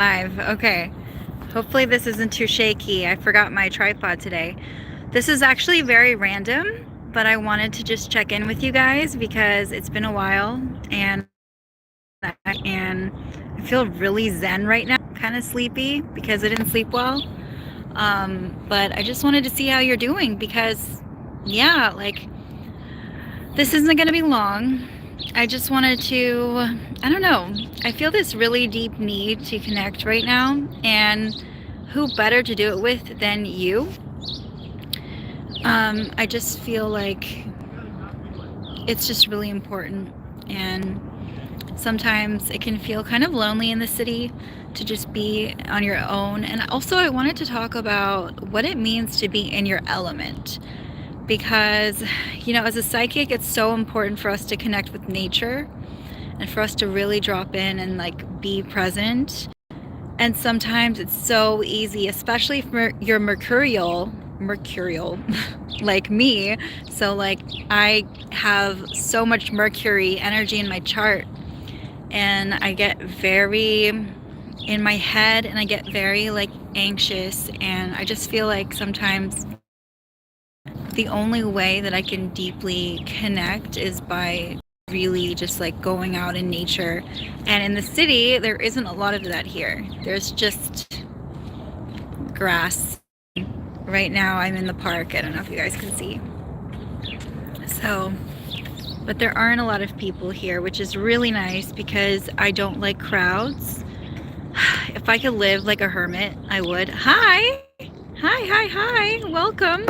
Live. Okay. Hopefully this isn't too shaky. I forgot my tripod today. This is actually very random, but I wanted to just check in with you guys because it's been a while and I feel really zen right now. Kind of sleepy because I didn't sleep well. But I just wanted to see how you're doing because yeah, like this isn't going to be long. I just wanted to, I don't know, I feel this really deep need to connect right now, and who better to do it with than you? I just feel like it's just really important, and sometimes it can feel kind of lonely in the city to just be on your own. And also I wanted to talk about what it means to be in your element. Because, you know, as a psychic, it's so important for us to connect with nature and for us to really drop in and like be present. And sometimes it's so easy, especially if you're mercurial like me. So like I have so much Mercury energy in my chart, and I get very in my head and I get very like anxious, and I just feel like sometimes the only way that I can deeply connect is by really just like going out in nature. And in the city, there isn't a lot of that here. There's just grass. Right now, I'm in the park. I don't know if you guys can see. So, but there aren't a lot of people here, which is really nice because I don't like crowds. If I could live like a hermit, I would. Hi! Hi! Welcome!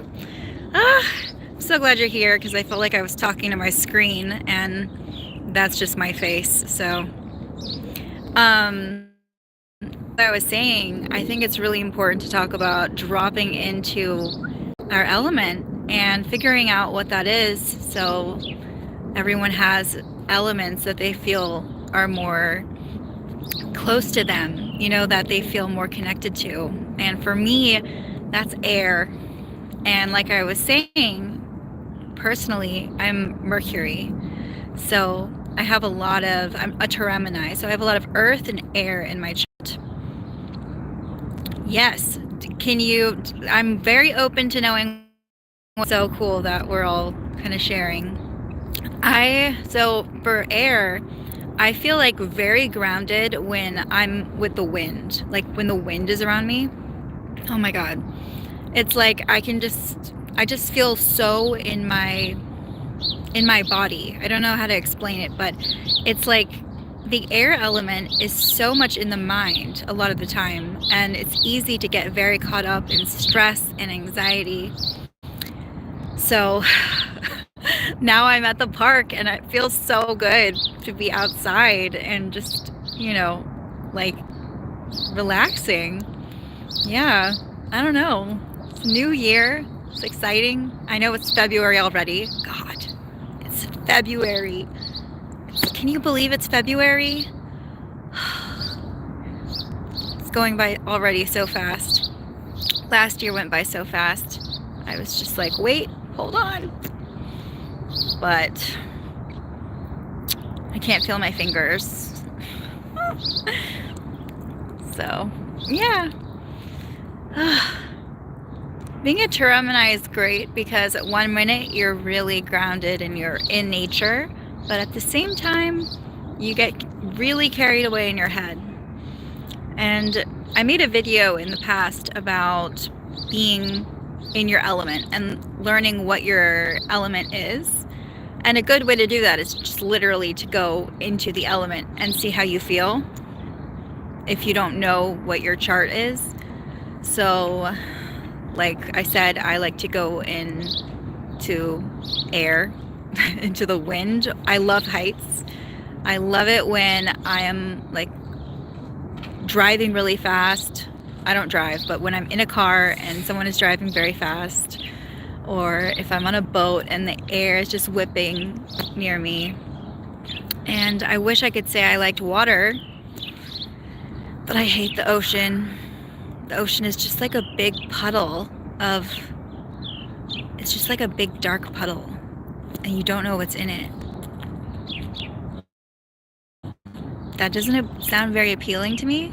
I'm so glad you're here because I felt like I was talking to my screen and that's just my face. So, what I was saying, I think it's really important to talk about dropping into our element and figuring out what that is, so everyone has elements that they feel are more close to them, you know, that they feel more connected to. And for me, that's air. And like I was saying, personally, I'm Mercury. So I have I'm a Gemini, so I have a lot of earth and air in my chart. Yes. I'm very open to knowing what's so cool that we're all kind of sharing. So for air, I feel like very grounded when I'm with the wind, like when the wind is around me. Oh my God. It's like I just feel so in my body. I don't know how to explain it, but it's like the air element is so much in the mind a lot of the time, and it's easy to get very caught up in stress and anxiety. So now I'm at the park and it feels so good to be outside and just, you know, like relaxing. Yeah, I don't know. It's new year. It's exciting. I know it's February already. God, it's February. Can you believe it's February? It's going by already so fast. Last year went by so fast. I was just like, wait, hold on. But I can't feel my fingers. So, yeah. Being a Gemini is great because at 1 minute you're really grounded and you're in nature, but at the same time you get really carried away in your head. And I made a video in the past about being in your element and learning what your element is. And a good way to do that is just literally to go into the element and see how you feel if you don't know what your chart is. So like I said, I like to go into air, into the wind. I love heights. I love it when I am like driving really fast. I don't drive, but when I'm in a car and someone is driving very fast, or if I'm on a boat and the air is just whipping near me. And I wish I could say I liked water, but I hate the ocean. The ocean is just like a big puddle it's just like a big dark puddle and you don't know what's in it. That doesn't sound very appealing to me.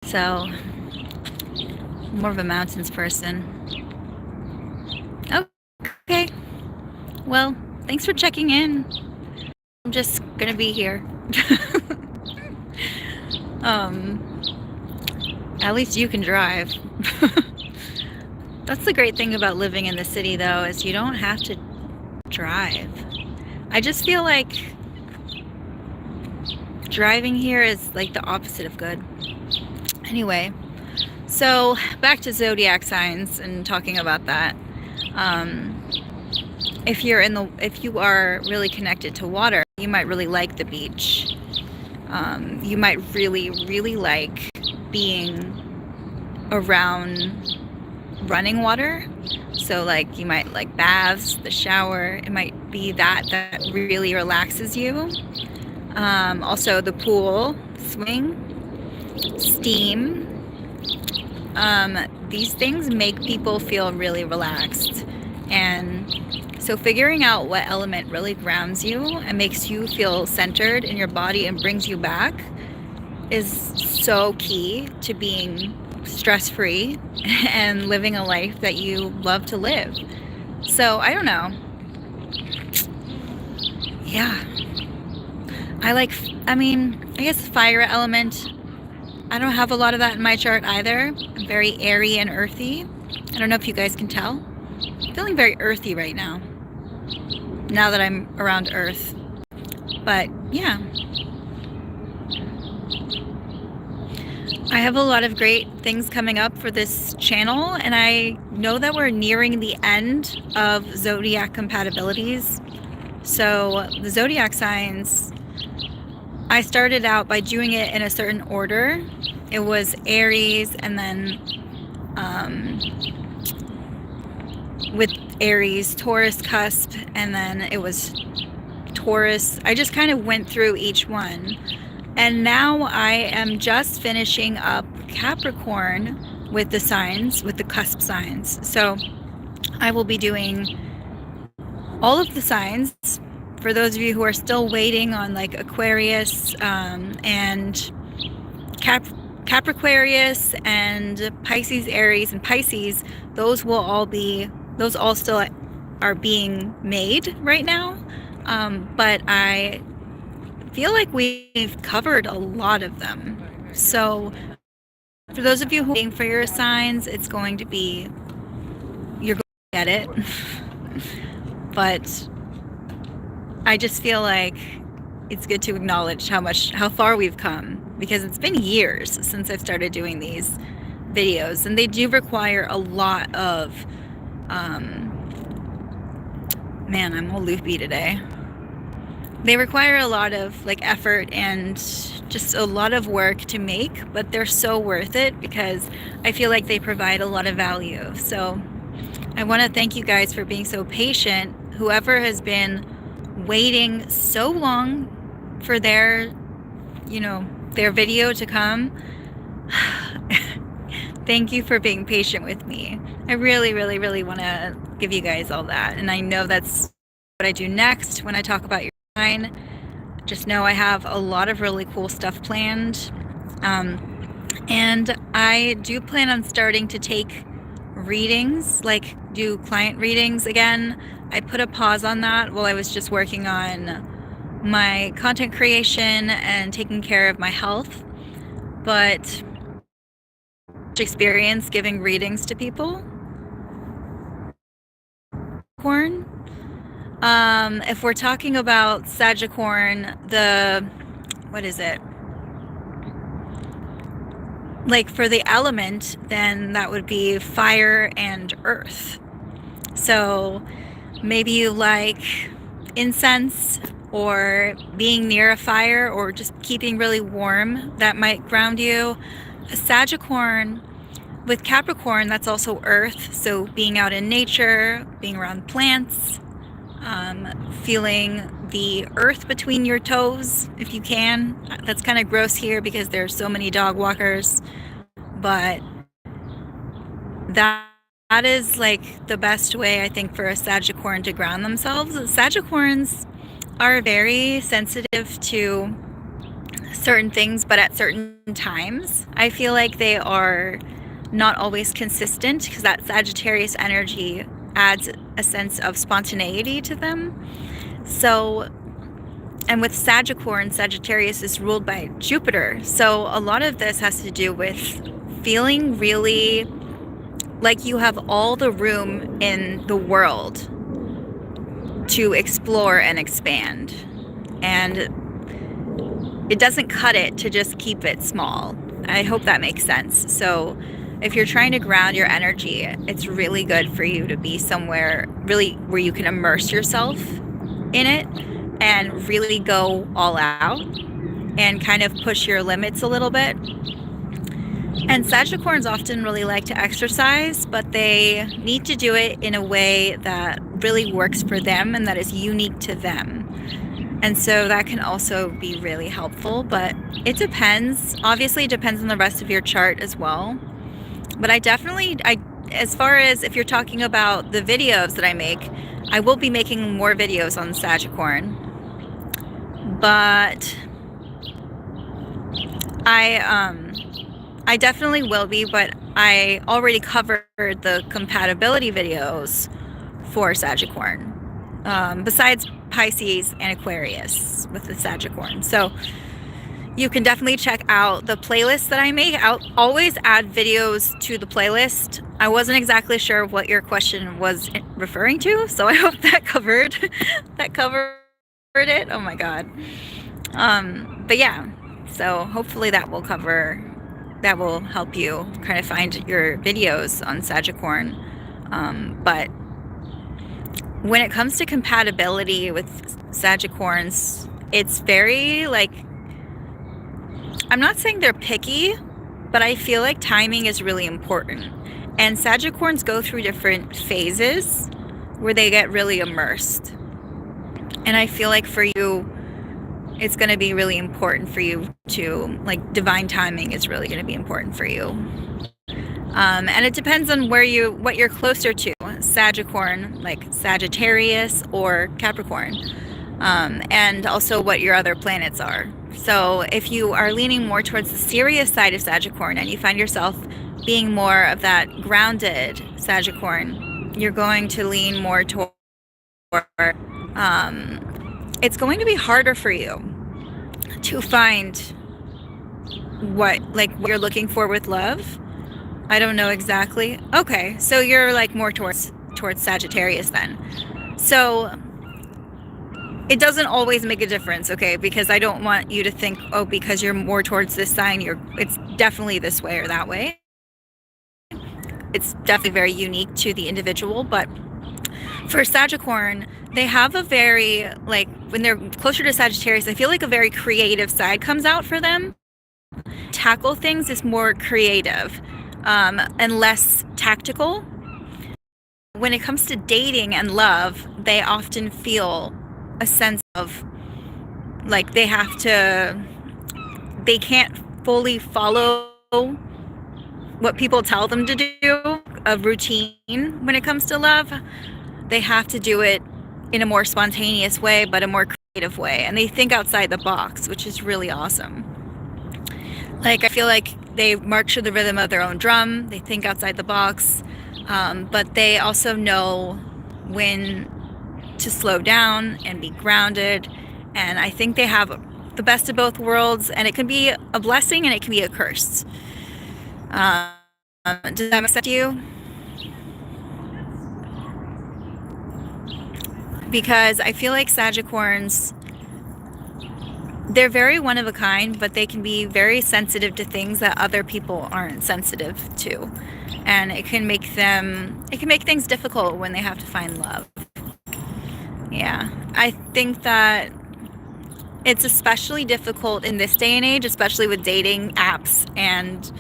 So, more of a mountains person. Okay. Well, thanks for checking in. I'm just gonna be here. At least you can drive. That's the great thing about living in the city, though, is you don't have to drive. I just feel like driving here is like the opposite of good. Anyway, so back to zodiac signs and talking about that. If you are really connected to water, you might really like the beach. You might really like being around running water. So like you might like baths, the shower. It might be that really relaxes you. Also the pool, swing, steam. These things make people feel really relaxed. And so figuring out what element really grounds you and makes you feel centered in your body and brings you back is so key to being stress-free and living a life that you love to live. So I don't know. Yeah. I guess fire element. I don't have a lot of that in my chart either. I'm very airy and earthy. I don't know if you guys can tell. I'm feeling very earthy right now that I'm around Earth. But yeah. I have a lot of great things coming up for this channel, and I know that we're nearing the end of zodiac compatibilities. So the zodiac signs, I started out by doing it in a certain order. It was Aries, and then with Aries, Taurus cusp, and then it was Taurus. I just kind of went through each one. And now I am just finishing up Capricorn with the signs, with the cusp signs. So I will be doing all of the signs for those of you who are still waiting on like Aquarius and Capricornus and Pisces, Aries, and Pisces. Those all still are being made right now. But I feel like we've covered a lot of them. So for those of you who are waiting for your signs, it's going to be, you're going to get it. But I just feel like it's good to acknowledge how far we've come, because it's been years since I've started doing these videos, and they do require a lot of man, I'm all loopy today. They require a lot of like effort and just a lot of work to make, but they're so worth it because I feel like they provide a lot of value. So I want to thank you guys for being so patient. Whoever has been waiting so long for their video to come, thank you for being patient with me. I really want to give you guys all that, and I know that's what I do next when I talk about your sign. Just know I have a lot of really cool stuff planned, and I do plan on starting to take readings, like do client readings again. I put a pause on that while I was just working on my content creation and taking care of my health, but experience giving readings to people. If we're talking about Sagicorn, what is it? Like for the element, then that would be fire and earth. So maybe you like incense or being near a fire or just keeping really warm. That might ground you. Sagicorn with Capricorn, that's also earth. So being out in nature, being around plants, feeling the earth between your toes if you can. That's kind of gross here because there's so many dog walkers, but that is like the best way I think for a Sagicorn to ground themselves. Sagicorns are very sensitive to certain things, but at certain times. I feel like they are not always consistent because that Sagittarius energy adds a sense of spontaneity to them. So, and with Sagittarius is ruled by Jupiter. So a lot of this has to do with feeling really like you have all the room in the world to explore and expand. And it doesn't cut it to just keep it small. I hope that makes sense. So if you're trying to ground your energy, it's really good for you to be somewhere really where you can immerse yourself in it and really go all out and kind of push your limits a little bit. And Sagittarians often really like to exercise, but they need to do it in a way that really works for them and that is unique to them. And so that can also be really helpful, but it depends. Obviously, it depends on the rest of your chart as well. But as far as if you're talking about the videos that I make, I will be making more videos on Sagittarian. But I definitely will be, but I already covered the compatibility videos for Sagittarian. Besides Pisces and Aquarius with the Sagittarian. So you can definitely check out the playlist that I make. I'll always add videos to the playlist. I wasn't exactly sure what your question was referring to, so I hope that covered it. Oh my god. But yeah, so hopefully that will help you kind of find your videos on Sagittarian. But when it comes to compatibility with Sagittarians, it's very I'm not saying they're picky, but I feel like timing is really important. And Sagittarians go through different phases where they get really immersed. And I feel like for you, it's going to be really important for you to, divine timing is really going to be important for you. And it depends on what you're closer to, Sagittarian, like Sagittarius or Capricorn, and also what your other planets are. So if you are leaning more towards the serious side of Sagittarian and you find yourself being more of that grounded Sagittarian, you're going to lean more toward, it's going to be harder for you to find what you're looking for with love. I don't know exactly. Okay, so you're more towards Sagittarius then. So it doesn't always make a difference, okay? Because I don't want you to think, oh, because you're more towards this sign, it's definitely this way or that way. It's definitely very unique to the individual, but for Sagittarian, they have a very, when they're closer to Sagittarius, I feel like a very creative side comes out for them. Tackle things is more creative. And less tactical. When it comes to dating and love, they often feel a sense of they can't fully follow what people tell them to do, a routine when it comes to love. They have to do it in a more spontaneous way, but a more creative way. And they think outside the box, which is really awesome. I feel like they march to the rhythm of their own drum. They think outside the box, but they also know when to slow down and be grounded. And I think they have the best of both worlds, and it can be a blessing and it can be a curse. Does that make sense to you? Because I feel like Sagittarians, they're very one of a kind, but they can be very sensitive to things that other people aren't sensitive to. And it can make things difficult when they have to find love. Yeah. I think that it's especially difficult in this day and age, especially with dating apps, and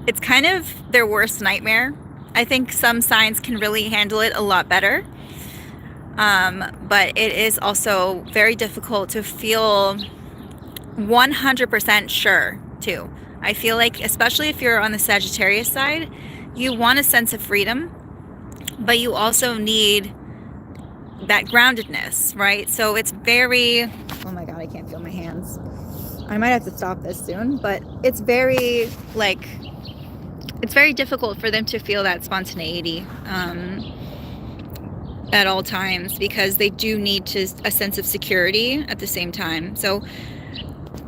it's kind of their worst nightmare. I think some signs can really handle it a lot better. But it is also very difficult to feel 100% sure too. I feel like, especially if you're on the Sagittarius side, you want a sense of freedom, but you also need that groundedness, right? So it's very, oh my god, I can't feel my hands. I might have to stop this soon, but it's very difficult for them to feel that spontaneity at all times, because they do need a sense of security at the same time. So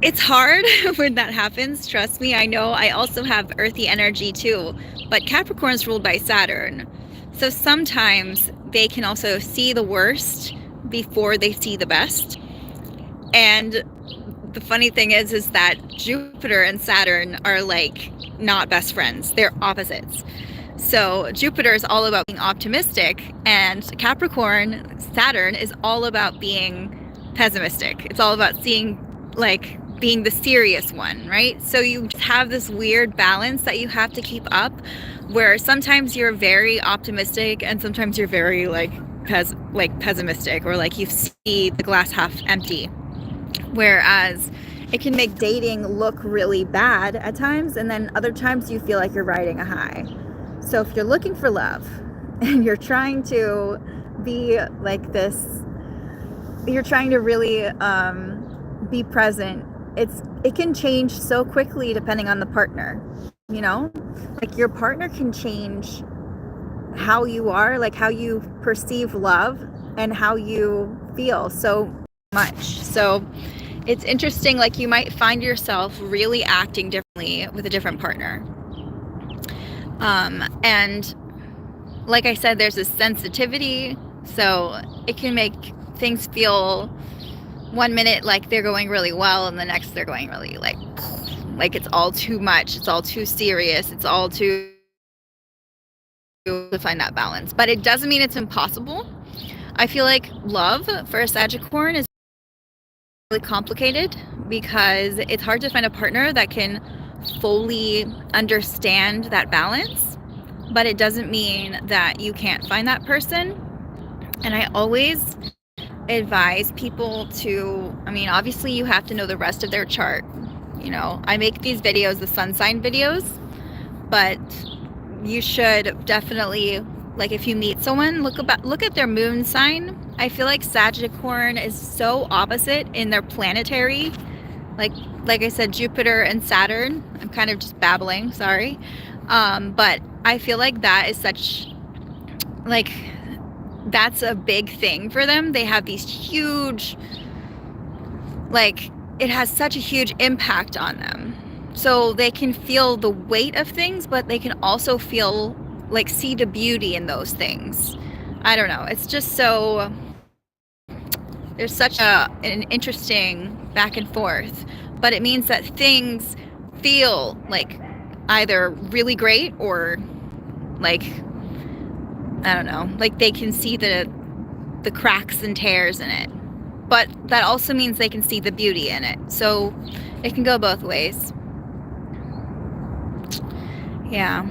it's hard when that happens. Trust me, I know. I also have earthy energy too, but Capricorn's ruled by Saturn. So sometimes they can also see the worst before they see the best. And the funny thing is that Jupiter and Saturn are like not best friends. They're opposites. So Jupiter is all about being optimistic, and Capricorn, Saturn, is all about being pessimistic. It's all about seeing, like, being the serious one, right? So you have this weird balance that you have to keep up, where sometimes you're very optimistic and sometimes you're very pessimistic, or like you see the glass half empty. Whereas it can make dating look really bad at times, and then other times you feel like you're riding a high. So if you're looking for love and you're trying to be like this, you're trying to really be present, it can change so quickly depending on the partner, you know? Like your partner can change how you are, like how you perceive love and how you feel so much. So it's interesting, like you might find yourself really acting differently with a different partner. And like I said, there's a sensitivity, so it can make things feel 1 minute like they're going really well, and the next they're going really like it's all too much, it's all too serious, it's all too, to find that balance. But it doesn't mean it's impossible. I feel like love for a Sagicorn is really complicated, because it's hard to find a partner that can fully understand that balance, but it doesn't mean that you can't find that person. And I always advise people to, I mean, obviously you have to know the rest of their chart. You know, I make these videos, the sun sign videos, but you should definitely, like, if you meet someone, look at their moon sign. I feel like Sagicorn is so opposite in their planetary, like I said, Jupiter and Saturn. I'm kind of just babbling, sorry. But I feel like that is such, like, that's a big thing for them. They have these huge, like, it has such a huge impact on them. So they can feel the weight of things, but they can also feel, like, see the beauty in those things. I don't know. It's just so, there's such an interesting back and forth, but it means that things feel like either really great or like, I don't know, like they can see the cracks and tears in it, but that also means they can see the beauty in it. So it can go both ways. Yeah.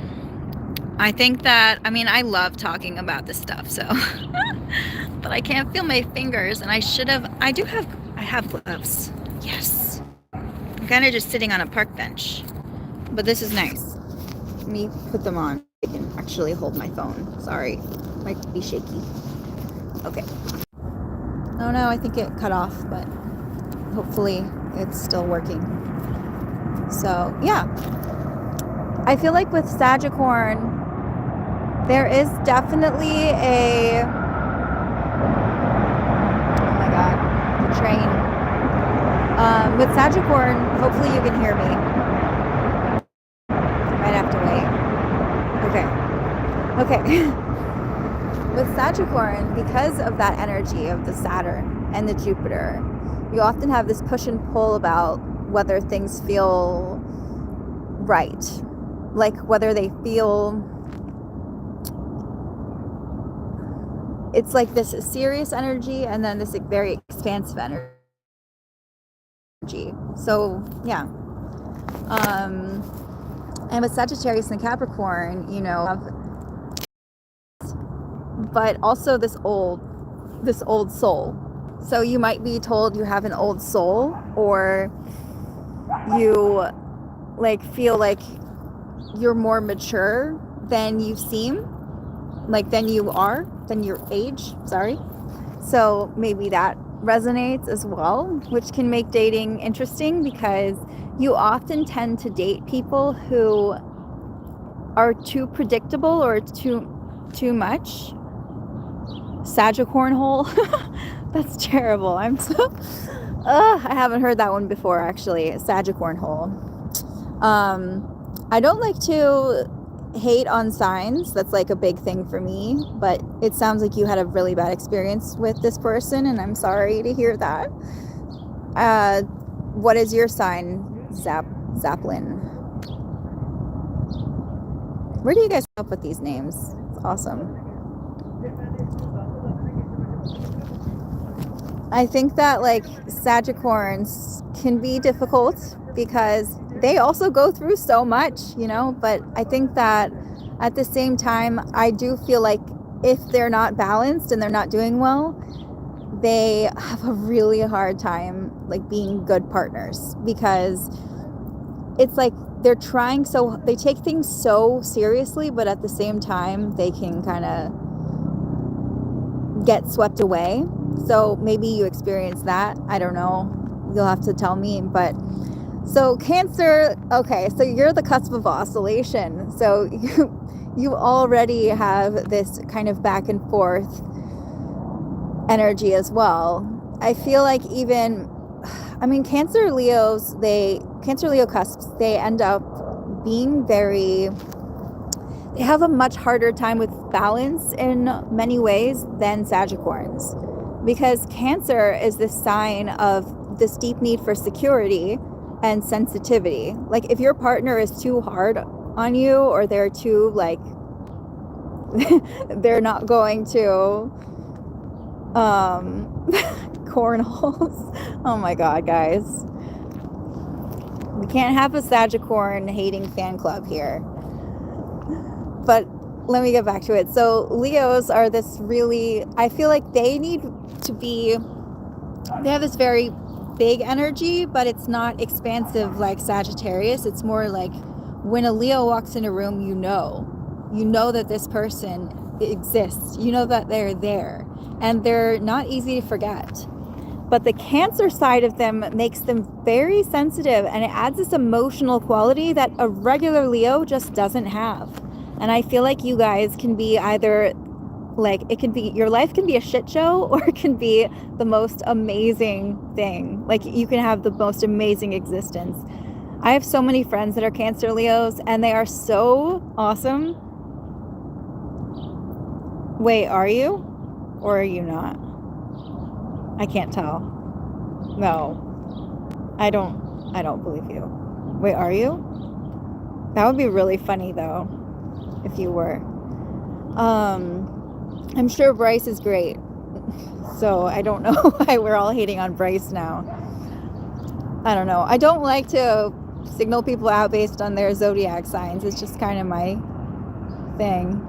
I think that, I mean, I love talking about this stuff, so but I can't feel my fingers, and I have gloves. Yes. I'm kind of just sitting on a park bench, but this is nice. Let me put them on. I can actually hold my phone. Sorry. Might be shaky. Okay. Oh no, I think it cut off, but hopefully it's still working. So, yeah. I feel like with Sagicorn, there is definitely a, oh my god, the train. With Sagicorn, hopefully you can hear me. I might have to wait. Okay. With Sagicorn, because of that energy of the Saturn and the Jupiter, you often have this push and pull about whether things feel right. Like whether they feel, it's like this serious energy and then this very expansive energy. So yeah. And with Sagittarius and Capricorn, you know, but also this old soul. So you might be told you have an old soul, or you like feel like you're more mature than you seem, like than you are, than your age, sorry. So maybe that resonates as well, which can make dating interesting because you often tend to date people who are too predictable or too much. Sagicorn hole. That's terrible. I'm so I haven't heard that one before actually. Sagicorn hole. I don't like to hate on signs. That's like a big thing for me, but it sounds like you had a really bad experience with this person, and I'm sorry to hear that. What is your sign, Zaplin? Where do you guys come up with these names? It's awesome. I think that like Sagicorns can be difficult because they also go through so much, you know, but I think that at the same time, I do feel like if they're not balanced and they're not doing well, they have a really hard time like being good partners, because it's like they take things so seriously, but at the same time they can kind of get swept away. So maybe you experience that. I don't know. You'll have to tell me. But so Cancer, okay, so you're the cusp of oscillation. So you already have this kind of back and forth energy as well. I feel like Cancer Leo cusps, they end up being they have a much harder time with balance in many ways than Sagicorns, because Cancer is this sign of this deep need for security and sensitivity. Like if your partner is too hard on you, or they're too like they're not going to cornholes. Oh my god, guys, we can't have a Sagicorn hating fan club here. But let me get back to it. So Leos are this really, I feel like they have this very big energy, but it's not expansive like Sagittarius. It's more like when a Leo walks in a room, you know that this person exists. You know that they're there, and they're not easy to forget. But the Cancer side of them makes them very sensitive, and it adds this emotional quality that a regular Leo just doesn't have. And I feel like you guys can be either like, your life can be a shit show, or it can be the most amazing thing. Like you can have the most amazing existence. I have so many friends that are Cancer Leos, and they are so awesome. Wait, are you? Or are you not? I can't tell. No. I don't believe you. Wait, are you? That would be really funny though, if you were. I'm sure Bryce is great. So I don't know why we're all hating on Bryce now. I don't know. I don't like to signal people out based on their zodiac signs. It's just kind of my thing.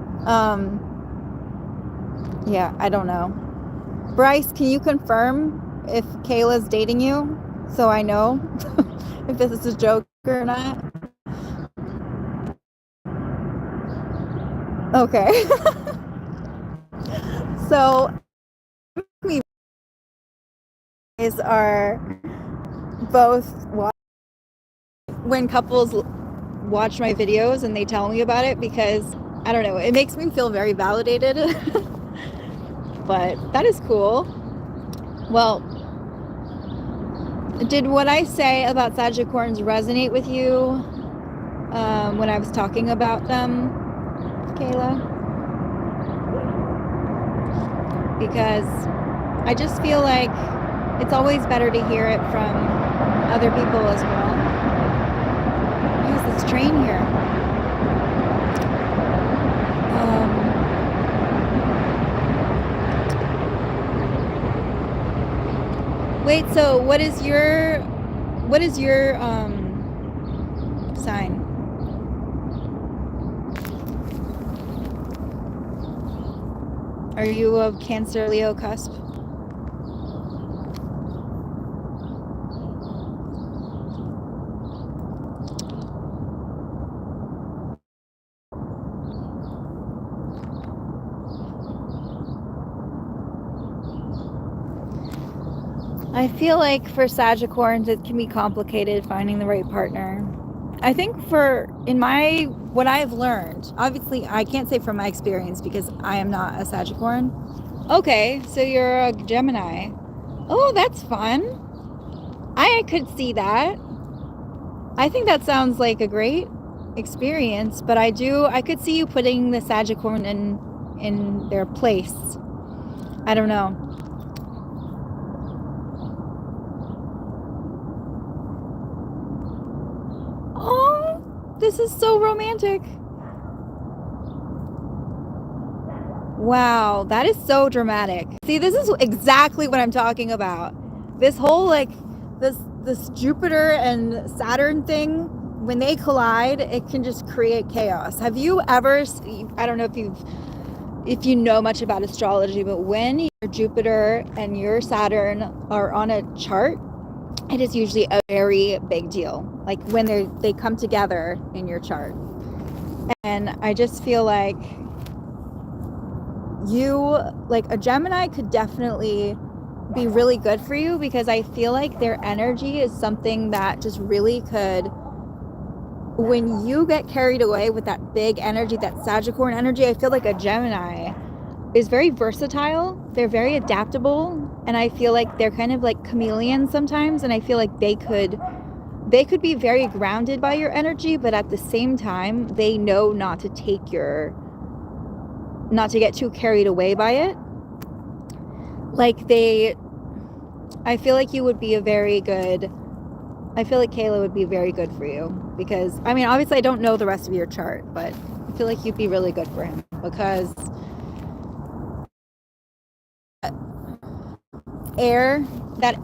Yeah, I don't know. Bryce, can you confirm if Kayla's dating you, so I know if this is a joke or not? Okay. So we guys are both when couples watch my videos and they tell me about it, because I don't know, it makes me feel very validated. But that is cool. Well, did what I say about Sagicorns resonate with you when I was talking about them, Kayla? Because I just feel like it's always better to hear it from other people as well. There's this train here. Wait, so what is your sign? Are you a Cancer Leo cusp? I feel like for Sagicorns, it can be complicated finding the right partner. I think what I've learned, obviously I can't say from my experience because I am not a Sagicorn. Okay, so you're a Gemini. Oh, that's fun. I could see that. I think that sounds like a great experience, but I could see you putting the Sagicorn in their place. I don't know. Oh, this is so romantic. Wow, that is so dramatic. See, this is exactly what I'm talking about. This whole this Jupiter and Saturn thing, when they collide, it can just create chaos. Have you ever, I don't know if you know much about astrology, but when your Jupiter and your Saturn are on a chart, it is usually a very big deal. Like when they come together in your chart. And I just feel like a Gemini could definitely be really good for you, because I feel like their energy is something that just really could, when you get carried away with that big energy, that Sagicorn energy, I feel like a Gemini is very versatile. They're very adaptable, and I feel like they're kind of like chameleons sometimes, and I feel like they could be very grounded by your energy, but at the same time they know not to get too carried away by it. I feel like you would be I feel like Kayla would be very good for you, because, I mean, obviously I don't know the rest of your chart, but I feel like you'd be really good for him, because that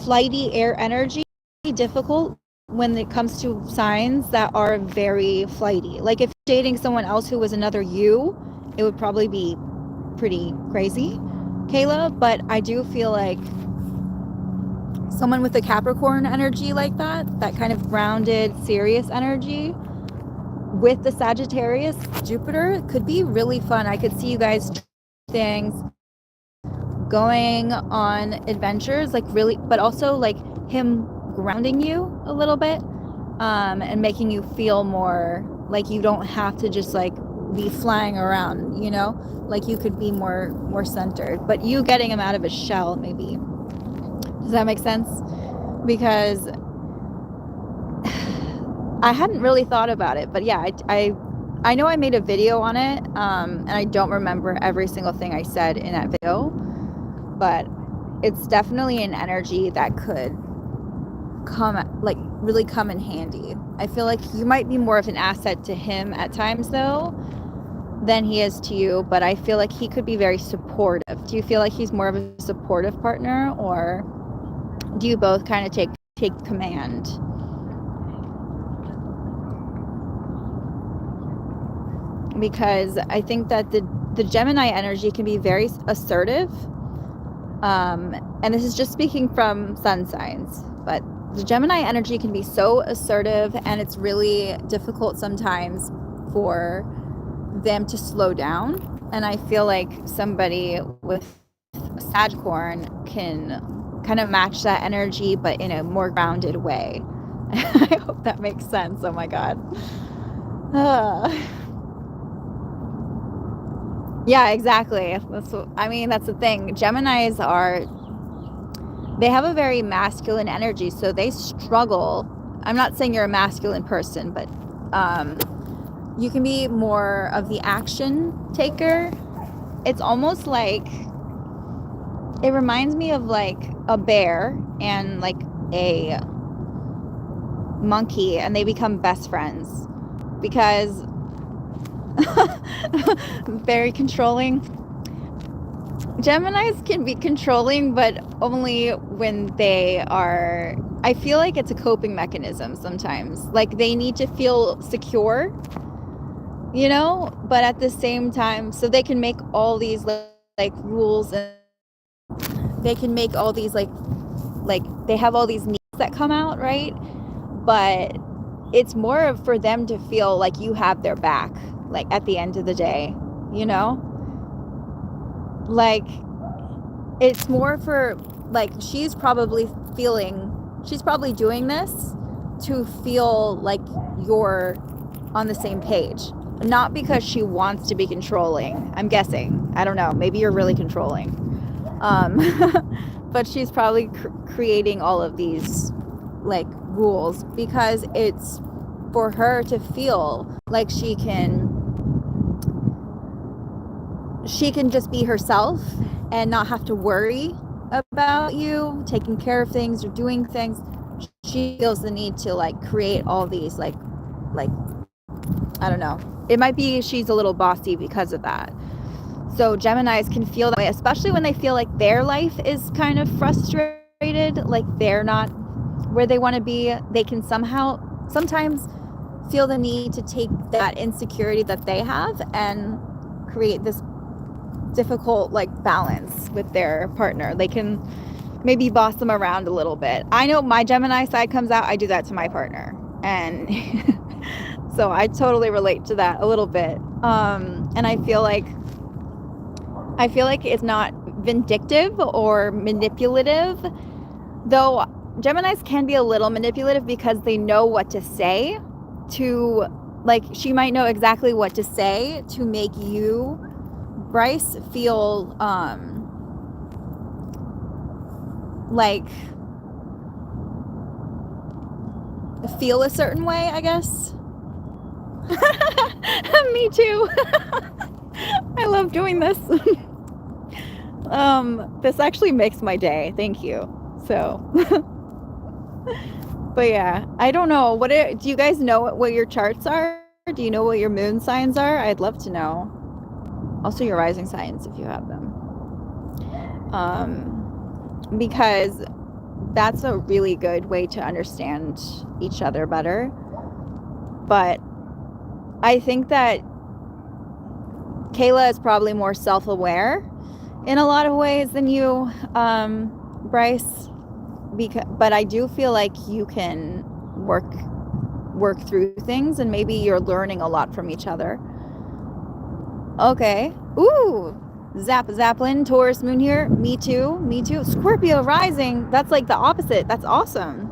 flighty air energy is difficult when it comes to signs that are very flighty. Like if you're dating someone else who was another you, it would probably be pretty crazy, Kayla, but I do feel like someone with a Capricorn energy like that kind of grounded, serious energy with the Sagittarius Jupiter could be really fun. I could see you guys things, going on adventures, like really, but also like him grounding you a little bit, and making you feel more like you don't have to just like be flying around, like you could be more centered, but you getting him out of his shell, maybe. Does that make sense? Because I hadn't really thought about it, but yeah, I know I made a video on it, and I don't remember every single thing I said in that video, but it's definitely an energy that could really come in handy. I feel like you might be more of an asset to him at times though than he is to you, but I feel like he could be very supportive. Do you feel like he's more of a supportive partner, or do you both kind of take command? Because I think that the Gemini energy can be very assertive, and this is just speaking from sun signs, but the Gemini energy can be so assertive, and it's really difficult sometimes for them to slow down. And I feel like somebody with Sagicorn can kind of match that energy, but in a more grounded way. I hope that makes sense. Oh my God. Yeah, exactly. That's the thing. Geminis they have a very masculine energy, so they struggle. I'm not saying you're a masculine person, but you can be more of the action taker. It's almost like, it reminds me of like a bear and like a monkey, and they become best friends because very controlling. Geminis can be controlling, but only when I feel like it's a coping mechanism sometimes. Like they need to feel secure, but at the same time, so they can make all these like rules, and they can make all these like they have all these needs that come out, right? But it's more for them to feel like you have their back, like at the end of the day, like it's more for like, she's probably doing this to feel like you're on the same page, not because she wants to be controlling. I'm guessing. I don't know. Maybe you're really controlling. But she's probably creating all of these like rules because it's for her to feel like she can just be herself and not have to worry about you taking care of things or doing things. She feels the need to like create all these like I don't know. It might be she's a little bossy because of that. So Geminis can feel that way, especially when they feel like their life is kind of frustrated, like they're not where they want to be. They can sometimes feel the need to take that insecurity that they have and create this difficult like balance with their partner. They can maybe boss them around a little bit. I know my Gemini side comes out. I do that to my partner, and so I totally relate to that a little bit. And I feel like it's not vindictive or manipulative, though Geminis can be a little manipulative because they know what to say to, like, she might know exactly what to say to make you, Bryce, feel feel a certain way, I guess. Me too. I love doing this. This actually makes my day. Thank you. So, but yeah, I don't know. Do you guys know what your charts are? Do you know what your moon signs are? I'd love to know. Also your rising signs if you have them. Because that's a really good way to understand each other better. But I think that Kayla is probably more self-aware in a lot of ways than you, Bryce. But I do feel like you can work through things, and maybe you're learning a lot from each other. Okay. Ooh, Zaplin, Taurus moon here. Me too. Scorpio rising. That's like the opposite. That's awesome.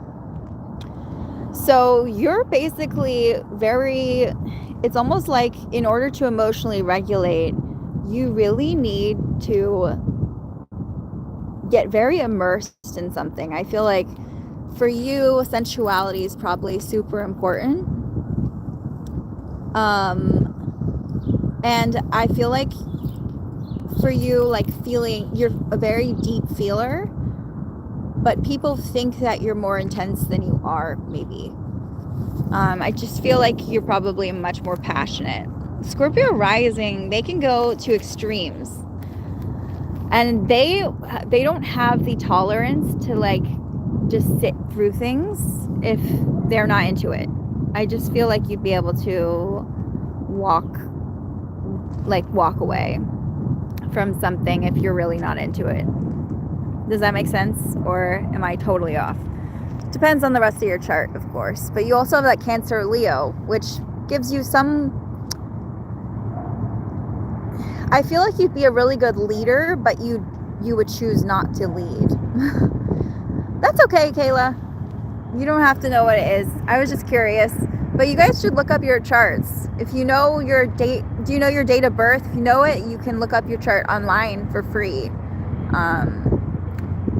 So you're basically it's almost like in order to emotionally regulate, you really need to get very immersed in something. I feel like for you, sensuality is probably super important. And I feel like for you, like you're a very deep feeler, but people think that you're more intense than you are, maybe. I just feel like you're probably much more passionate. Scorpio rising, they can go to extremes, and they don't have the tolerance to like just sit through things if they're not into it. I just feel like you'd be able to walk away from something if you're really not into it. Does that make sense, or am I totally off? Depends on the rest of your chart, of course. But you also have that Cancer Leo, which gives you some... I feel like you'd be a really good leader, but you would choose not to lead. That's okay, Kayla. You don't have to know what it is. I was just curious. But you guys should look up your charts. If you know your date... Do you know your date of birth? If you know it, you can look up your chart online for free.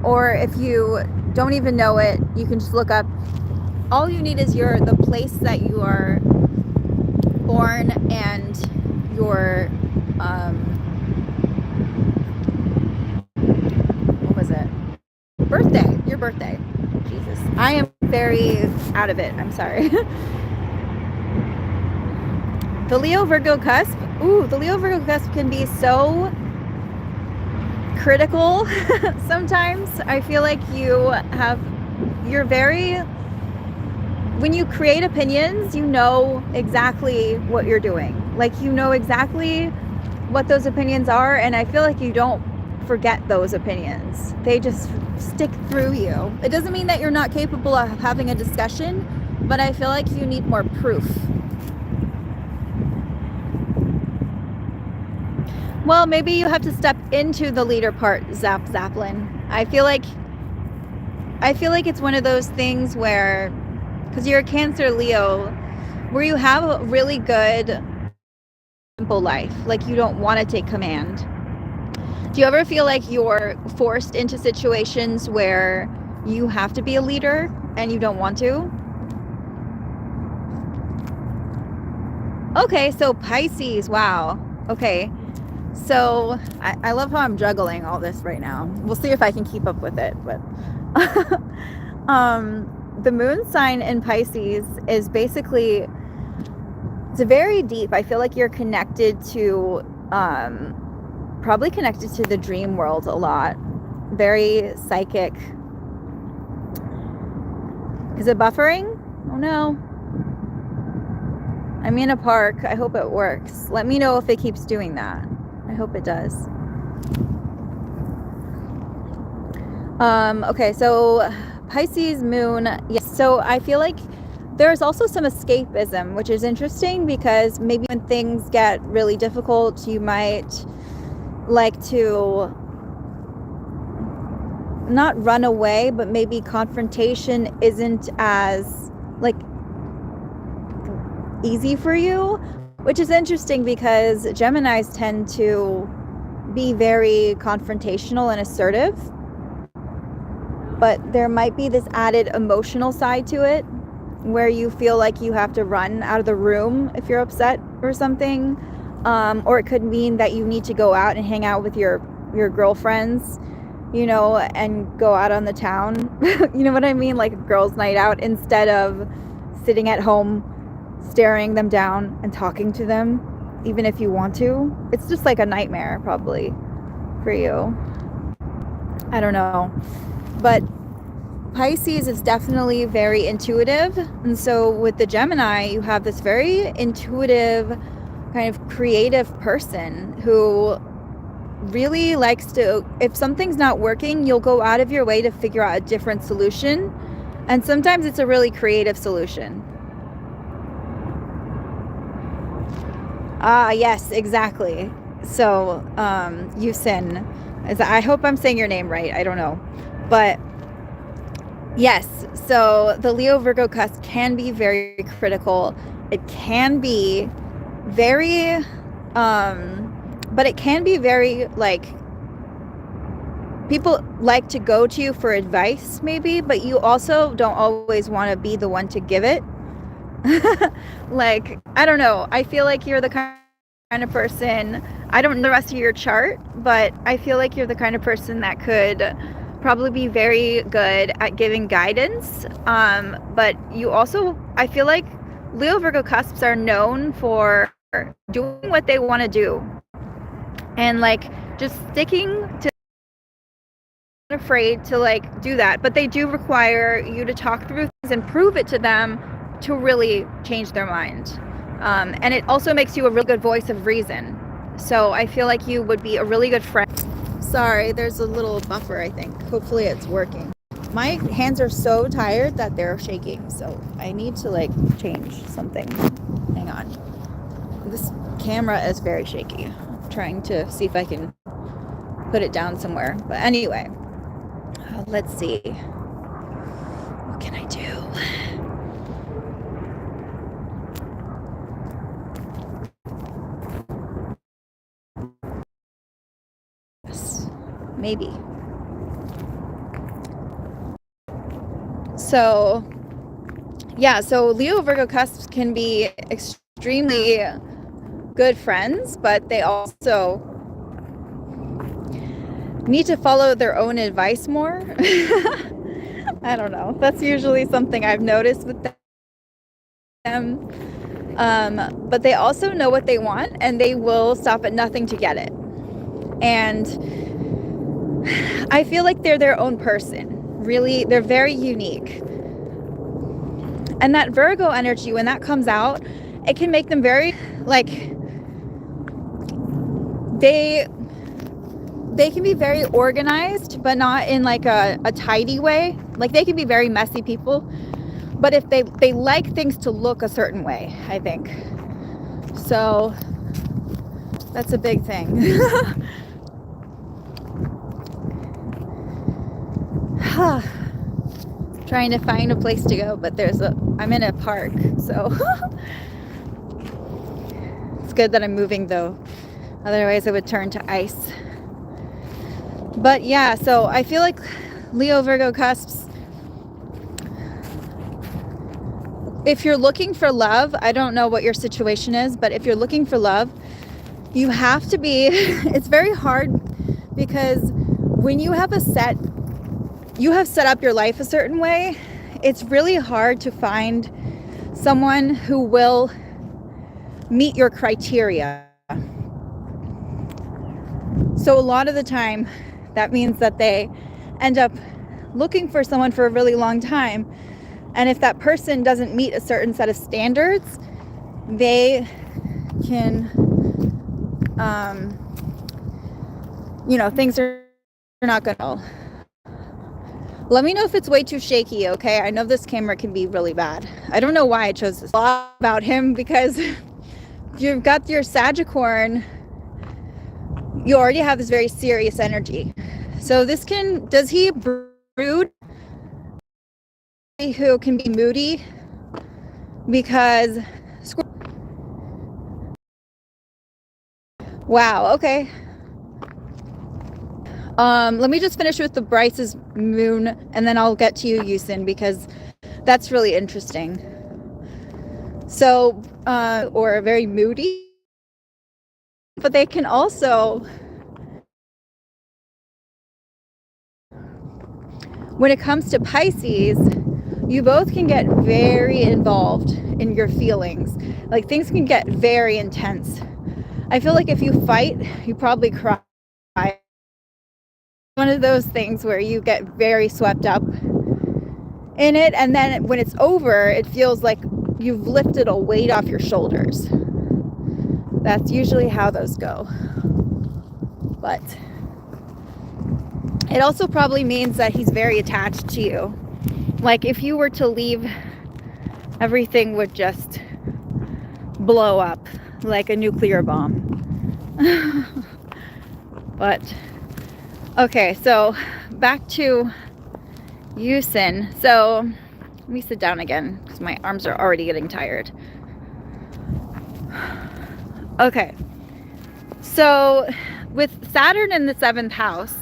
Or if you don't even know it, you can just look up. All you need is the place that you are born and your what was it? Birthday. Your birthday. Jesus, I am very out of it. I'm sorry. The Leo Virgo cusp. Ooh, the Leo Virgo cusp can be so critical sometimes. I feel like you're very, when you create opinions, you know exactly what you're doing. Like, you know exactly what those opinions are, and I feel like you don't forget those opinions. They just stick through you. It doesn't mean that you're not capable of having a discussion, but I feel like you need more proof. Well, maybe you have to step into the leader part, Zaplin. I feel like I feel like it's one of those things where, because you're a Cancer Leo, where you have a really good simple life, like you don't want to take command. Do you ever feel like you're forced into situations where you have to be a leader and you don't want to? Okay, so Pisces, wow. Okay, so I love how I'm juggling all this right now. We'll see if I can keep up with it, but the moon sign in Pisces is basically, it's very deep. I feel like you're connected to, probably connected to the dream world a lot. Very psychic. Is it buffering? Oh no. I'm in a park. I hope it works. Let me know if it keeps doing that. I hope it does. Okay, so Pisces moon. Yes, so I feel like there's also some escapism, which is interesting because maybe when things get really difficult, you might like to not run away, but maybe confrontation isn't as like easy for you, which is interesting because Geminis tend to be very confrontational and assertive, but there might be this added emotional side to it where you feel like you have to run out of the room if you're upset or something, or it could mean that you need to go out and hang out with your girlfriends, you know, and go out on the town. You know what I mean? Like a girls' night out instead of sitting at home staring them down and talking to them, even if you want to. It's just like a nightmare probably for you. I don't know. But Pisces is definitely very intuitive. And so with the Gemini, you have this very intuitive, kind of creative person who really likes to, if something's not working, you'll go out of your way to figure out a different solution. And sometimes it's a really creative solution. Ah, yes, exactly. So, Yusin, I hope I'm saying your name right. I don't know. But yes, so the Leo Virgo cusp can be very critical. It can be very, but it can be very like, people like to go to you for advice maybe, but you also don't always want to be the one to give it. Like, I don't know. I feel like you're the kind of person, I don't know the rest of your chart, but I feel like you're the kind of person that could probably be very good at giving guidance. But you also, I feel like Leo Virgo cusps are known for doing what they want to do and like just sticking to, afraid to like do that, but they do require you to talk through things and prove it to them to really change their mind. And it also makes you a really good voice of reason. So I feel like you would be a really good friend. Sorry, there's a little buffer, I think. Hopefully it's working. My hands are so tired that they're shaking, so I need to like change something. Hang on. This camera is very shaky. I'm trying to see if I can put it down somewhere. But anyway, let's see. What can I do? Maybe. So yeah, so Leo Virgo cusps can be extremely good friends, but they also need to follow their own advice more. I don't know. That's usually something I've noticed with them. But they also know what they want and they will stop at nothing to get it. And I feel like they're their own person. Really, they're very unique. And that Virgo energy, when that comes out, it can make them very, like, they can be very organized, but not in like a tidy way. Like they can be very messy people, but if they like things to look a certain way, I think. So that's a big thing. trying to find a place to go, but I'm in a park, so it's good that I'm moving though. Otherwise I would turn to ice. But yeah, so I feel like Leo Virgo cusps, if you're looking for love, I don't know what your situation is, but if you're looking for love, you have to be, it's very hard because when you have set up your life a certain way, it's really hard to find someone who will meet your criteria. So a lot of the time, that means that they end up looking for someone for a really long time. And if that person doesn't meet a certain set of standards, they can, things are not going to. Let me know if it's way too shaky, okay? I know this camera can be really bad. I don't know why I chose this about him, because you've got your Sagicorn. You already have this very serious energy. So does he brood? Who can be moody? Because, wow, okay. Let me just finish with the Bryce's moon, and then I'll get to you, Yusin, because that's really interesting. So, or very moody, but they can also, when it comes to Pisces, you both can get very involved in your feelings. Like, things can get very intense. I feel like if you fight, you probably cry. One of those things where you get very swept up in it, and then when it's over, it feels like you've lifted a weight off your shoulders. That's usually how those go. But it also probably means that he's very attached to you. Like, if you were to leave, everything would just blow up like a nuclear bomb. But okay, so back to Yusin. So let me sit down again because my arms are already getting tired. Okay, so with Saturn in the 7th house,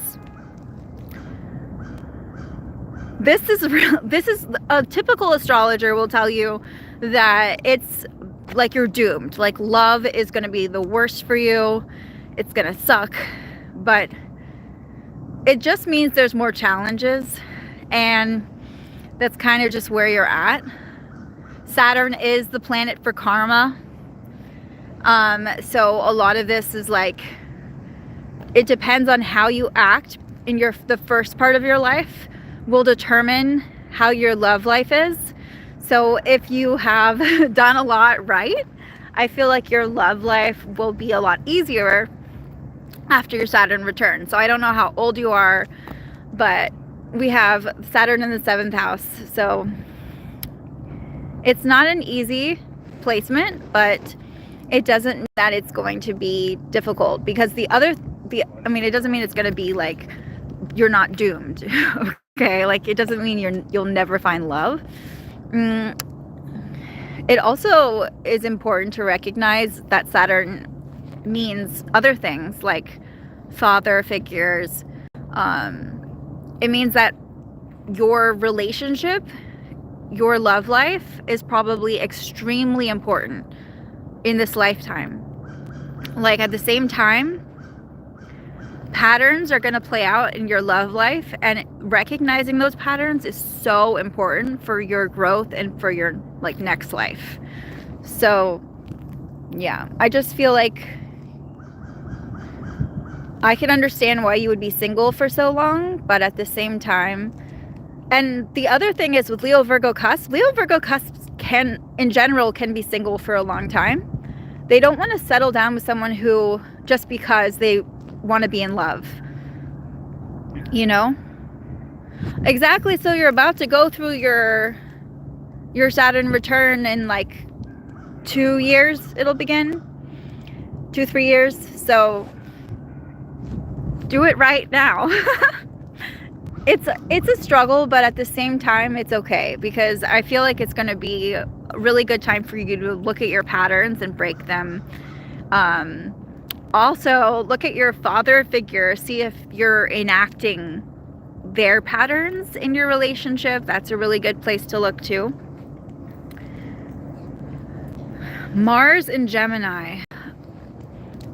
this is a typical astrologer will tell you that it's like you're doomed. Like, love is going to be the worst for you. It's going to suck. But it just means there's more challenges, and that's kind of just where you're at. Saturn is the planet for karma. So a lot of this is like, it depends on how you act in the first part of your life will determine how your love life is. So if you have done a lot right, I feel like your love life will be a lot easier after your Saturn return. So I don't know how old you are, but we have Saturn in the 7th house. So it's not an easy placement, but it doesn't mean that it's going to be difficult, because it doesn't mean it's going to be like you're not doomed. Okay, like, it doesn't mean you'll never find love. It also is important to recognize that Saturn means other things like father figures. It means that your relationship, your love life is probably extremely important in this lifetime. Like, at the same time, patterns are going to play out in your love life, and recognizing those patterns is so important for your growth and for your next life. So yeah, I just feel like I can understand why you would be single for so long, but at the same time, and the other thing is with Leo Virgo cusps in general can be single for a long time. They don't want to settle down with someone who just because they want to be in love, exactly. So you're about to go through your Saturn return in like 2 years. It'll begin 2-3 years. So do it right now. it's a struggle, but at the same time it's okay, because I feel like it's going to be a really good time for you to look at your patterns and break them. Also look at your father figure, see if you're enacting their patterns in your relationship. That's a really good place to look to. Mars in Gemini.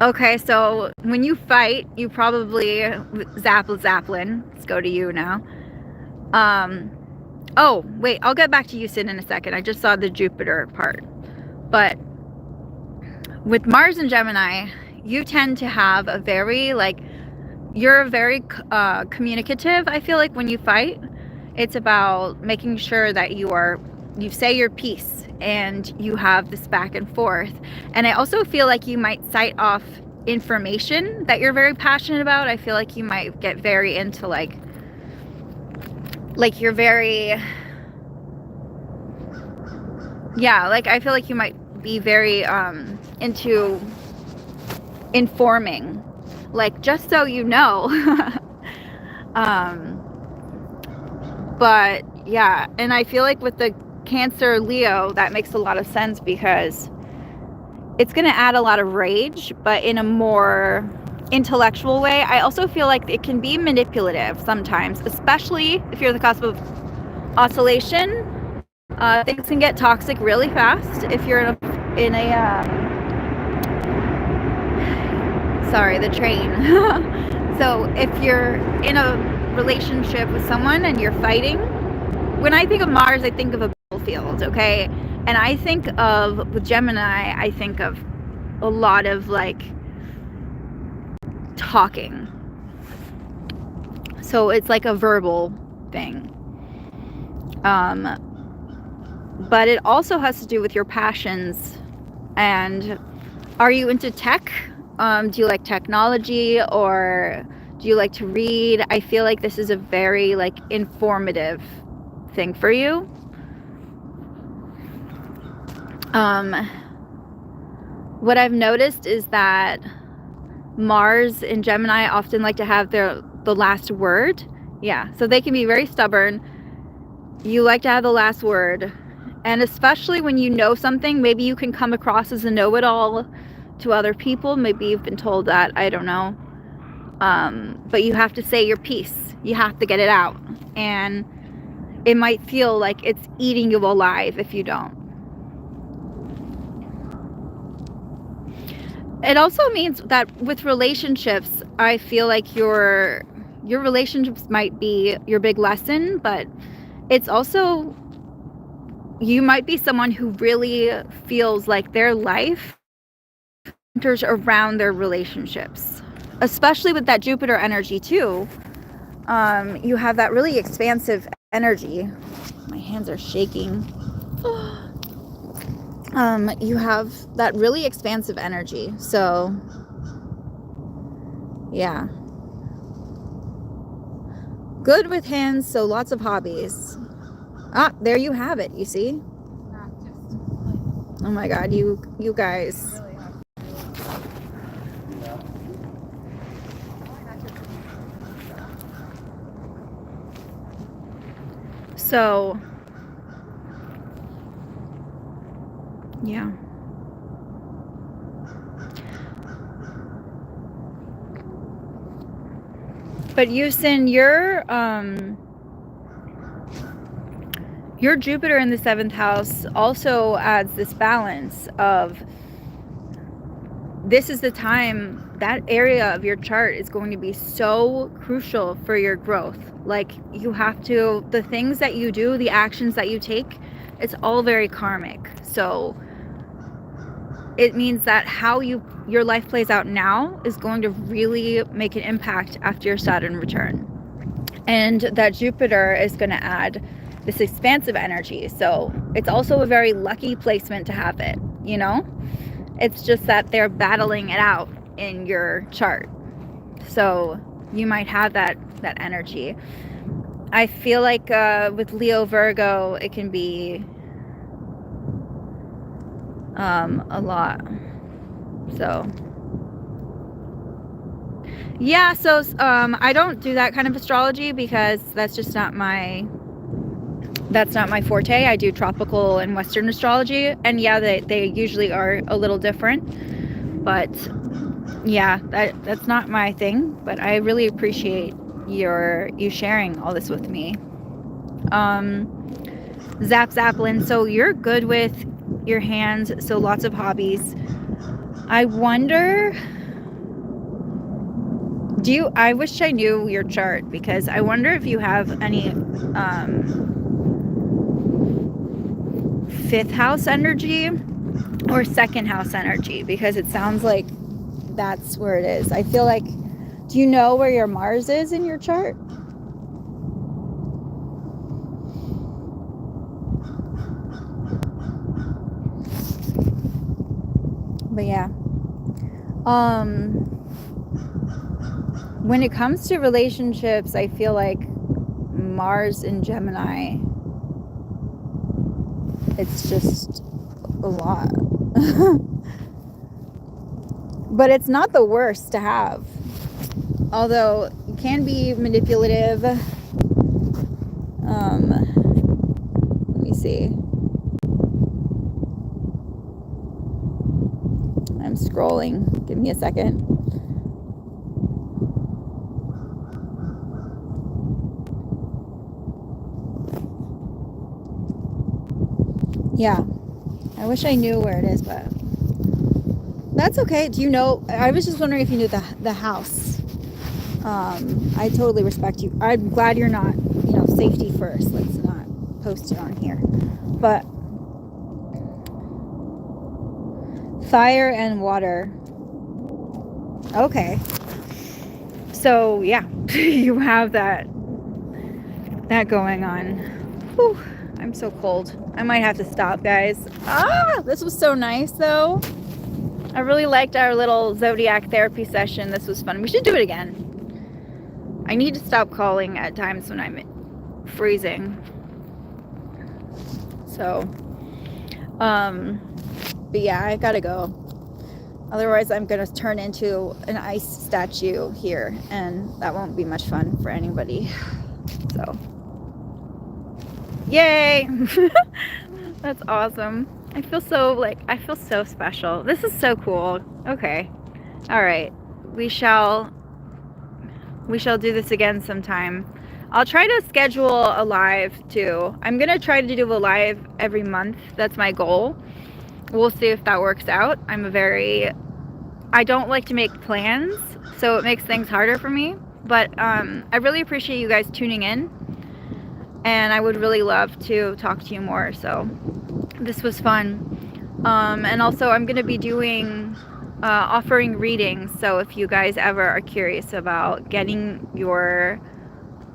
Okay, so when you fight, you probably Zaplin. Let's go to you now. Oh, wait, I'll get back to you, Sid, in a second. I just saw the Jupiter part. But with Mars and Gemini, you tend to have a very, like, you're very communicative. I feel like when you fight, it's about making sure that you say your piece and you have this back and forth. And I also feel like you might cite off information that you're very passionate about. I feel like you might get very into like you're very, yeah, like I feel like you might be very into informing, like, just so you know. But yeah, and I feel like with the Cancer Leo, that makes a lot of sense, because it's going to add a lot of rage, but in a more intellectual way. I also feel like it can be manipulative sometimes, especially if you're the cusp of oscillation. Things can get toxic really fast if you're in a sorry, the train. So if you're in a relationship with someone and you're fighting, when I think of Mars, I think of a battlefield, okay? And I think of, with Gemini, I think of a lot of like talking. So it's like a verbal thing. But it also has to do with your passions. And are you into tech? Do you like technology, or do you like to read? I feel like this is a very like informative thing for you. What I've noticed is that Mars and Gemini often like to have the last word. Yeah, so they can be very stubborn. You like to have the last word. And especially when you know something, maybe you can come across as a know-it-all to other people. Maybe you've been told that, I don't know. But you have to say your piece. You have to get it out. And it might feel like it's eating you alive if you don't. It also means that with relationships, I feel like your relationships might be your big lesson, but it's also, you might be someone who really feels like their life centers around their relationships, especially with that Jupiter energy too. You have that really expansive energy. My hands are shaking. You have that really expansive energy. So yeah, good with hands, so lots of hobbies. There you have it, you see. Oh my god, you guys. So yeah. But Houston, your Jupiter in the 7th house also adds this balance of, this is the time, that area of your chart is going to be so crucial for your growth. Like, you have to, the things that you do, the actions that you take, it's all very karmic. So it means that how your life plays out now is going to really make an impact after your Saturn return. And that Jupiter is going to add this expansive energy. So it's also a very lucky placement to have it, you know? It's just that they're battling it out in your chart. So you might have that energy. I feel like with Leo Virgo, it can be a lot. So Yeah, so I don't do that kind of astrology because that's just not my forte. I do tropical and Western astrology, and yeah, they usually are a little different, but yeah, that's not my thing. But I really appreciate you sharing all this with me. Zap Zaplin, so you're good with your hands, so lots of hobbies. I wonder, I wish I knew your chart, because I wonder if you have any fifth house energy or second house energy, because it sounds like that's where it is. I feel like, do you know where your Mars is in your chart? But yeah, when it comes to relationships, I feel like Mars in Gemini, it's just a lot. But it's not the worst to have, although it can be manipulative. Let me see. I'm scrolling. Give me a second. Yeah, I wish I knew where it is, but that's okay. Do you know? I was just wondering if you knew the house. I totally respect you. I'm glad you're not, safety first. Let's not post it on here. But fire and water. Okay. So yeah, you have that going on. Whew, I'm so cold. I might have to stop, guys. This was so nice though. I really liked our little zodiac therapy session. This was fun. We should do it again. I need to stop calling at times when I'm freezing. So, but yeah, I gotta go. Otherwise, I'm gonna turn into an ice statue here, and that won't be much fun for anybody. So, yay! That's awesome. I feel so special. This is so cool. Okay. All right. We shall do this again sometime. I'll try to schedule a live too. I'm gonna try to do a live every month. That's my goal. We'll see if that works out. I don't like to make plans, so it makes things harder for me. But I really appreciate you guys tuning in, and I would really love to talk to you more. So this was fun. And also I'm gonna be doing offering readings, so if you guys ever are curious about getting your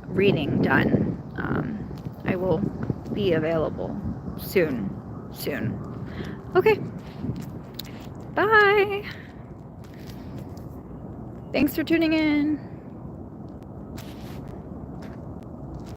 reading done, I will be available soon. Okay, bye. Thanks for tuning in.